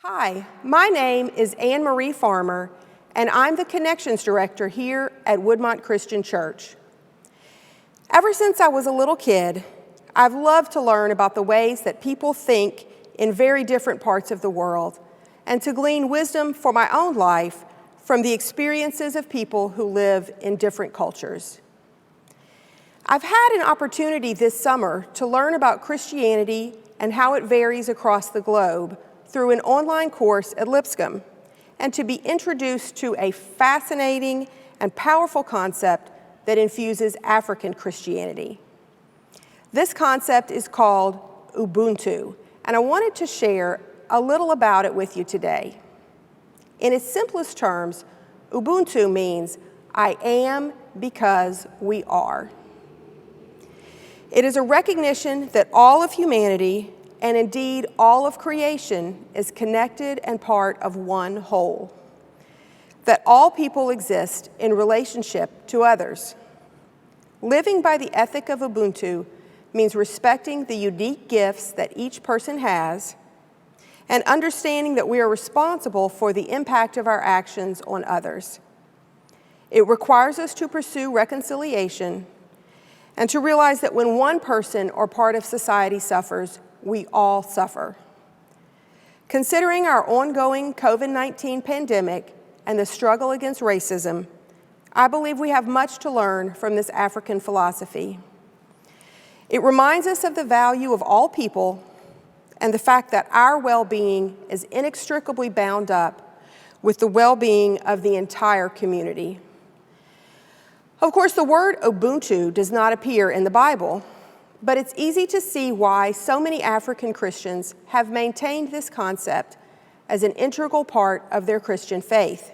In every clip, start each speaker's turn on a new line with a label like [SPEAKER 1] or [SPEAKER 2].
[SPEAKER 1] Hi, my name is Anne Marie Farmer, and I'm the Connections Director here at Woodmont Christian Church. Ever since I was a little kid, I've loved to learn about the ways that people think in very different parts of the world, and to glean wisdom for my own life from the experiences of people who live in different cultures. I've had an opportunity this summer to learn about Christianity and how it varies across the globe through an online course at Lipscomb, and to be introduced to a fascinating and powerful concept that infuses African Christianity. This concept is called Ubuntu, and I wanted to share a little about it with you today. In its simplest terms, Ubuntu means I am because we are. It is a recognition that all of humanity, and indeed all of creation, is connected and part of one whole. That all people exist in relationship to others. Living by the ethic of Ubuntu means respecting the unique gifts that each person has, and understanding that we are responsible for the impact of our actions on others. It requires us to pursue reconciliation and to realize that when one person or part of society suffers, we all suffer. Considering our ongoing COVID-19 pandemic and the struggle against racism, I believe we have much to learn from this African philosophy. It reminds us of the value of all people and the fact that our well-being is inextricably bound up with the well-being of the entire community. Of course, the word Ubuntu does not appear in the Bible, but it's easy to see why so many African Christians have maintained this concept as an integral part of their Christian faith.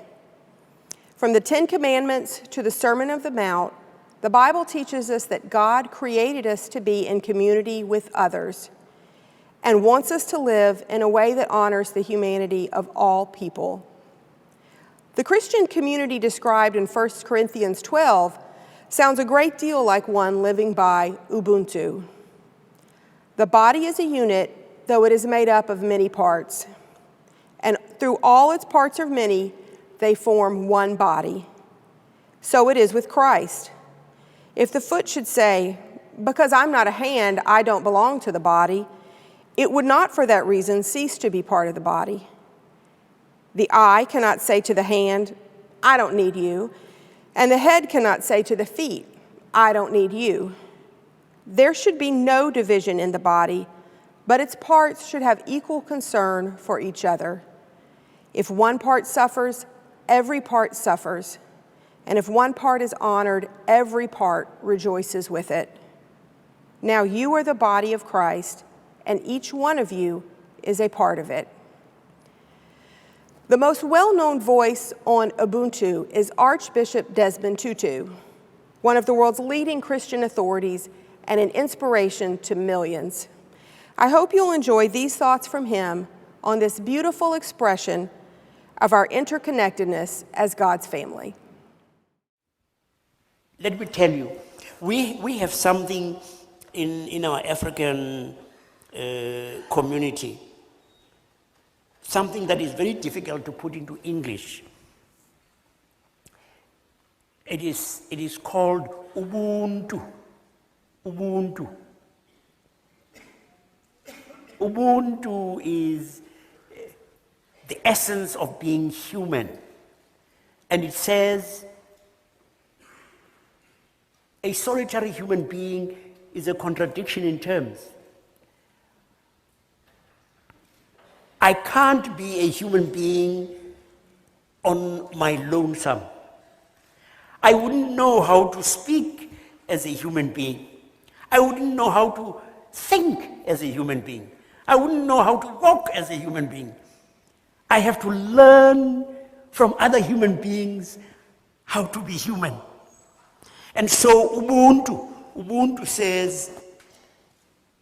[SPEAKER 1] From the Ten Commandments to the Sermon on the Mount, the Bible teaches us that God created us to be in community with others and wants us to live in a way that honors the humanity of all people. The Christian community described in 1 Corinthians 12 sounds a great deal like one living by Ubuntu. The body is a unit, though it is made up of many parts. And through all its parts are many, they form one body. So it is with Christ. If the foot should say, "Because I'm not a hand, I don't belong to the body," it would not for that reason cease to be part of the body. The eye cannot say to the hand, "I don't need you," and the head cannot say to the feet, "I don't need you." There should be no division in the body, but its parts should have equal concern for each other. If one part suffers, every part suffers. And if one part is honored, every part rejoices with it. Now you are the body of Christ, and each one of you is a part of it. The most well-known voice on Ubuntu is Archbishop Desmond Tutu, one of the world's leading Christian authorities and an inspiration to millions. I hope you'll enjoy these thoughts from him on this beautiful expression of our interconnectedness as God's family.
[SPEAKER 2] Let me tell you, we have something in our African community, something that is very difficult to put into English. It is called Ubuntu. Ubuntu. Ubuntu is the essence of being human. And it says, a solitary human being is a contradiction in terms. I can't be a human being on my lonesome. I wouldn't know how to speak as a human being. I wouldn't know how to think as a human being. I wouldn't know how to walk as a human being. I have to learn from other human beings how to be human. And so Ubuntu says,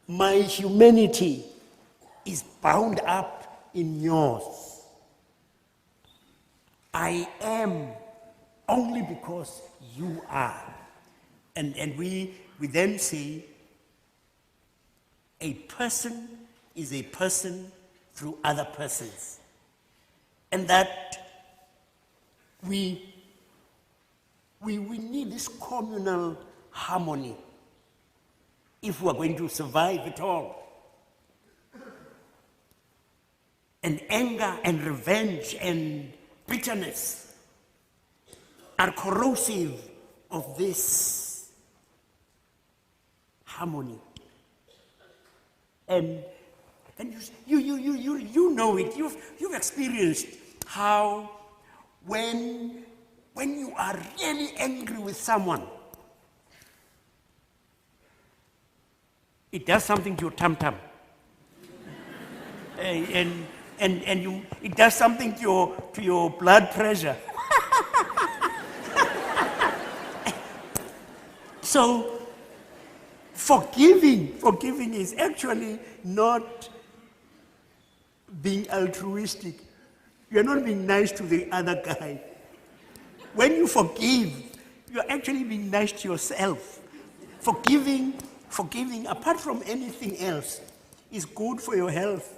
[SPEAKER 2] my humanity is bound up in yours. I am only because you are. And we then say, a person is a person through other persons. And that we need this communal harmony if we are going to survive at all. And anger and revenge and bitterness are corrosive of this harmony. And you know it. You've experienced how when you are really angry with someone, it does something to your tum-tum. And it does something to your blood pressure. So forgiving is actually not being altruistic. You're not being nice to the other guy. When you forgive, you're actually being nice to yourself. Forgiving, apart from anything else, is good for your health.